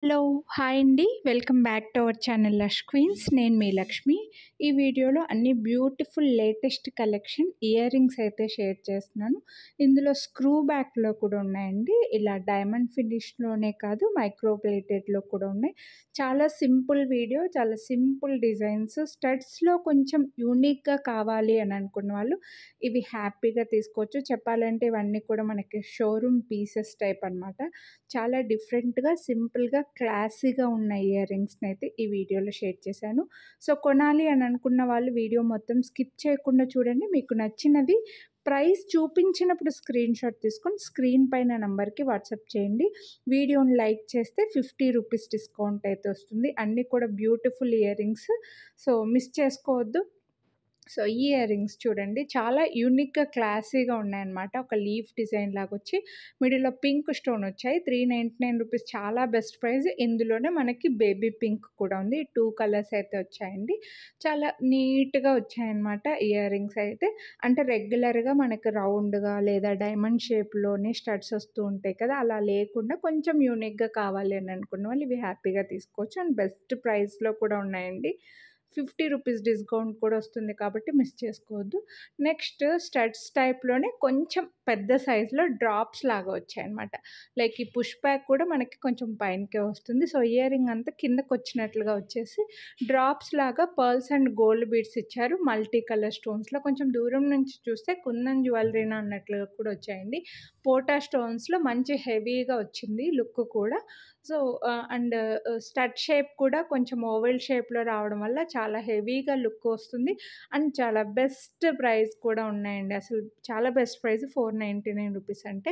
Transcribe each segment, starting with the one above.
Hello! Hi అండి. Welcome back to our channel 'Lush Queens'. నేను మీ లక్ష్మి. ఈ వీడియోలో అన్ని beautiful latest collection earrings అయితే షేర్ చేస్తున్నాను. ఇందులో స్క్రూ బ్యాక్‌లో కూడా ఉన్నాయండి. ఇలా డైమండ్ ఫినిష్‌లోనే కాదు మైక్రో ప్లేటెడ్‌లో కూడా ఉన్నాయి. చాలా సింపుల్ వీడియో, చాలా సింపుల్ డిజైన్స్. స్టడ్స్‌లో కొంచెం యూనిక్‌గా కావాలి అని అనుకున్న వాళ్ళు ఇవి హ్యాపీగా తీసుకోవచ్చు. చెప్పాలంటే ఇవన్నీ కూడా మనకి షోరూమ్ పీసెస్ టైప్ అనమాట. చాలా డిఫరెంట్‌గా, సింపుల్‌గా, క్లాసీగా ఉన్న ఇయర్ రింగ్స్‌నైతే ఈ వీడియోలో షేర్ చేశాను. సో, కొనాలి అని అనుకున్న వాళ్ళు వీడియో మొత్తం స్కిప్ చేయకుండా చూడండి. మీకు నచ్చినవి ప్రైస్ చూపించినప్పుడు స్క్రీన్‌షాట్ తీసుకొని స్క్రీన్ పైన నంబర్‌కి వాట్సాప్ చేయండి. వీడియోని లైక్ చేస్తే రూ. 50 డిస్కౌంట్ అయితే వస్తుంది. అన్నీ కూడా beautiful ear rings. So, miss చేసుకోవద్దు. సో, ఈ ఇయర్ రింగ్స్ చూడండి. చాలా యూనిక్‌గా, క్లాసీగా ఉన్నాయన్నమాట. ఒక లీఫ్ డిజైన్ లాగొచ్చి మిడిల్‌లో పింక్ స్టోన్ వచ్చాయి. రూ. 399 చాలా బెస్ట్ ప్రైస్. ఇందులోనే మనకి బేబీ పింక్ కూడా ఉంది. 2 కలర్స్ అయితే వచ్చాయండి. చాలా నీట్‌గా వచ్చాయన్నమాట ఇయర్ రింగ్స్ అయితే. అంటే రెగ్యులర్‌గా మనకి రౌండ్‌గా లేదా డైమండ్ షేప్‌లోనే స్టడ్స్ వస్తూ ఉంటాయి కదా! అలా లేకుండా కొంచెం యూనిక్‌గా కావాలి అని అనుకున్న వాళ్ళు ఇవి హ్యాపీగా తీసుకోవచ్చు. అండ్ బెస్ట్ ప్రైస్‌లో కూడా ఉన్నాయండి. రూ. 50 డిస్కౌంట్ కూడా వస్తుంది కాబట్టి మిస్ చేసుకోవద్దు. నెక్స్ట్ స్టడ్స్ టైప్‌లోనే కొంచెం పెద్ద సైజ్‌లో డ్రాప్స్ లాగా వచ్చాయన్నమాట. లైక్ ఈ పుష్ బ్యాక్ కూడా మనకి కొంచెం పైనకే వస్తుంది. సో, ఇయర్ రింగ్ అంతా కిందకొచ్చినట్లుగా వచ్చేసి డ్రాప్స్ లాగా పర్ల్స్ అండ్ గోల్డ్ బీడ్స్ ఇచ్చారు. మల్టీ కలర్ స్టోన్స్‌లో కొంచెం దూరం నుంచి చూస్తే కుందన్ జ్యువెలరీనా అన్నట్లుగా కూడా వచ్చాయండి. పోటా స్టోన్స్‌లో మంచి హెవీగా వచ్చింది లుక్ కూడా. సో, అండ్ స్టడ్ షేప్ కూడా కొంచెం ఓవెల్ షేప్‌లో రావడం వల్ల చాలా హెవీగా లుక్ వస్తుంది. అండ్ చాలా బెస్ట్ ప్రైస్ కూడా ఉన్నాయండి. అసలు చాలా బెస్ట్ ప్రైస్ రూ. 499 అంటే.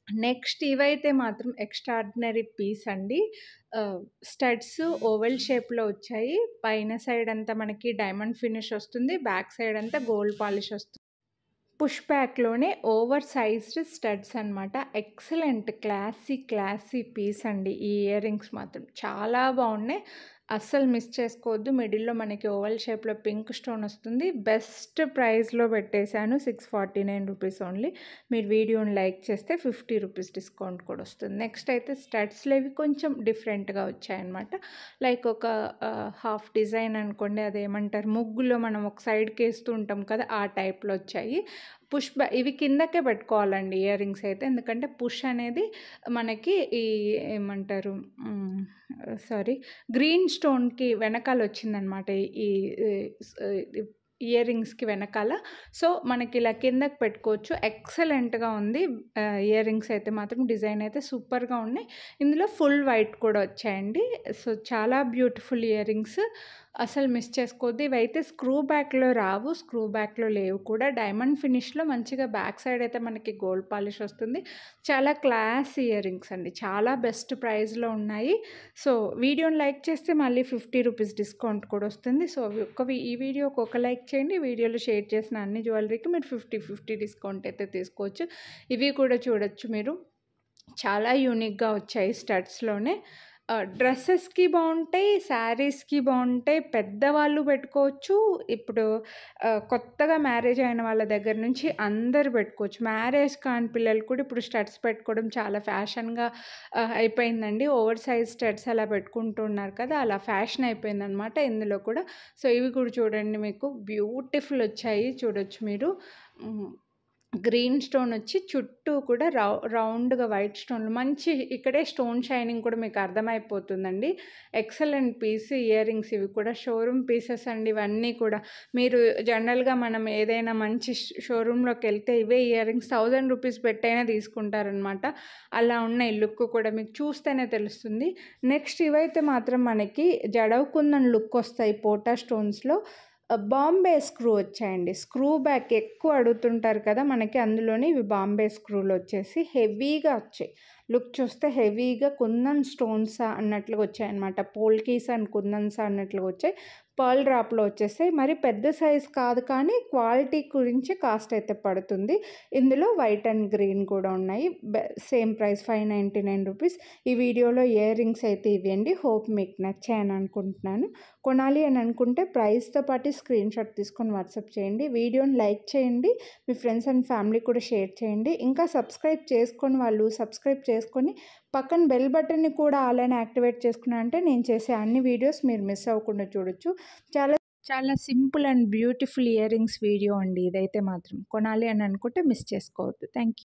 నెక్స్ట్ ఇవైతే మాత్రం ఎక్స్ట్రార్డినరీ పీస్ అండి. స్టడ్స్ ఓవెల్ షేప్‌లో వచ్చాయి. పైన సైడ్ అంతా మనకి డైమండ్ ఫినిష్ వస్తుంది. బ్యాక్ సైడ్ అంతా గోల్డ్ పాలిష్ వస్తుంది. పుష్ బ్యాక్‌లోనే ఓవర్ సైజ్డ్ స్టడ్స్ అనమాట. ఎక్సలెంట్ క్లాసీ పీస్ అండి. ఈ ఇయర్ రింగ్స్ మాత్రం చాలా బాగున్నాయి. అస్సలు మిస్ చేసుకోవద్దు. మిడిల్‌లో మనకి ఓవల్ షేప్‌లో పింక్ స్టోన్ వస్తుంది. బెస్ట్ ప్రైస్‌లో పెట్టేశాను. రూ. 649 ఓన్లీ. మీరు వీడియోని లైక్ చేస్తే రూ. 50 డిస్కౌంట్ కూడా వస్తుంది. నెక్స్ట్ అయితే స్టడ్స్‌లో ఇవి కొంచెం డిఫరెంట్‌గా వచ్చాయన్నమాట. లైక్ ఒక హాఫ్ డిజైన్ అనుకోండి. అదేమంటారు ముగ్గులో మనం ఒక సైడ్‌కి ఏస్తూ ఉంటాం కదా! ఆ టైప్‌లో వచ్చాయి. ఇవి కిందకే పెట్టుకోవాలండి ఇయర్ రింగ్స్ అయితే. ఎందుకంటే పుష్ అనేది మనకి ఈ ఏమంటారు సారీ గ్రీన్ స్టోన్‌కి వెనకాల వచ్చిందనమాట. ఈ స్ ఇయర్ రింగ్స్‌కి వెనకాల. సో, మనకి ఇలా కిందకి పెట్టుకోవచ్చు. ఎక్సలెంట్‌గా ఉంది. ఇయర్ రింగ్స్ అయితే మాత్రం డిజైన్ అయితే సూపర్‌గా ఉన్నాయి. ఇందులో ఫుల్ వైట్ కూడా వచ్చాయండి. సో, చాలా బ్యూటిఫుల్ ఇయర్ రింగ్స్. అసలు మిస్ చేసుకోవద్దు. ఇవైతే స్క్రూ బ్యాక్‌లో రావు. స్క్రూ బ్యాక్‌లో లేవు కూడా. డైమండ్ ఫినిష్‌లో మంచిగా బ్యాక్ సైడ్ అయితే మనకి గోల్డ్ పాలిష్ వస్తుంది. చాలా క్లాస్ ఇయర్ రింగ్స్ అండి. చాలా బెస్ట్ ప్రైస్‌లో ఉన్నాయి. సో, వీడియోని లైక్ చేస్తే మళ్ళీ రూ. 50 డిస్కౌంట్ కూడా వస్తుంది. సో, ఈ వీడియోకి ఒక లైక్ చేయండి. వీడియోలో షేర్ చేసిన అన్ని జ్యువెలరీకి మీరు 50 డిస్కౌంట్ అయితే తీసుకోవచ్చు. ఇవి కూడా చూడొచ్చు మీరు. చాలా యూనిక్‌గా వచ్చాయి స్టడ్స్‌లోనే. డ్రెసెస్‌కి బావుంటాయి, శారీస్‌కి బావుంటాయి. పెద్దవాళ్ళు పెట్టుకోవచ్చు. ఇప్పుడు కొత్తగా మ్యారేజ్ అయిన వాళ్ళ దగ్గర నుంచి అందరూ పెట్టుకోవచ్చు. మ్యారేజ్ కాని పిల్లలు కూడా ఇప్పుడు స్టడ్స్ పెట్టుకోవడం చాలా ఫ్యాషన్‌గా అయిపోయిందండి. ఓవర్ సైజ్ స్టడ్స్ అలా పెట్టుకుంటున్నారు కదా! అలా ఫ్యాషన్ అయిపోయిందనమాట ఇందులో కూడా. సో, ఇవి కూడా చూడండి మీకు బ్యూటిఫుల్ వచ్చాయి చూడొచ్చు మీరు. హ్మ్. గ్రీన్ స్టోన్ వచ్చి చుట్టూ కూడా రౌండ్‌గా వైట్ స్టోన్‌లు మంచి ఇక్కడే స్టోన్ షైనింగ్ కూడా మీకు అర్థమైపోతుందండి. ఎక్సలెంట్ పీస్ ఇయర్ రింగ్స్ ఇవి కూడా షోరూమ్ పీసెస్ అండి ఇవన్నీ కూడా. మీరు జనరల్‌గా మనం ఏదైనా మంచి షోరూమ్‌లోకెళ్తే ఇవే ఇయర్ రింగ్స్ రూ. 1000 పెట్టైనా తీసుకుంటారనమాట. అలా ఉన్నాయి లుక్ కూడా మీకు చూస్తేనే తెలుస్తుంది. నెక్స్ట్ ఇవైతే మాత్రం మనకి జడవుకుందన్ లుక్ వస్తాయి పోటా స్టోన్స్‌లో. బాంబే స్క్రూ వచ్చాయండి. స్క్రూ బ్యాక్ ఎక్కువ అడుగుతుంటారు కదా! మనకి అందులోనే ఇవి బాంబే స్క్రూలు వచ్చేసి హెవీగా వచ్చాయి. లుక్ చూస్తే హెవీగా కుందన్ స్టోన్సా అన్నట్లుగా వచ్చాయన్నమాట. పోల్కీస్ అండ్ కుందన్సా అన్నట్లుగా వచ్చాయి. పర్ల్ డ్రాప్‌లో వచ్చేసాయి. మరి పెద్ద సైజ్ కాదు కానీ క్వాలిటీ గురించి కాస్ట్ అయితే పడుతుంది. ఇందులో వైట్ అండ్ గ్రీన్ కూడా ఉన్నాయి. సేమ్ ప్రైస్ రూ. 599. ఈ వీడియోలో ఇయర్ రింగ్స్ అయితే ఇవి అండి. హోప్ మీకు నచ్చాయని అనుకుంటున్నాను. కొనాలి అని అనుకుంటే ప్రైస్‌తో పాటు స్క్రీన్‌షాట్ తీసుకొని వాట్సాప్ చేయండి. వీడియోని లైక్ చేయండి. మీ ఫ్రెండ్స్ అండ్ ఫ్యామిలీ కూడా షేర్ చేయండి. ఇంకా సబ్స్క్రైబ్ చేసుకోని వాళ్ళు సబ్స్క్రైబ్ చేసుకొని పక్కన బెల్ బటన్ని కూడా ఆన్‌లైన్ యాక్టివేట్ చేసుకున్నారంటే నేను చేసే అన్ని వీడియోస్ మీరు మిస్ అవ్వకుండా చూడొచ్చు. చాలా simple and beautiful ear rings video అండి ఇదైతే మాత్రం. కొనాలి అని అనుకుంటే మిస్ చేసుకోవద్దు. Thank you.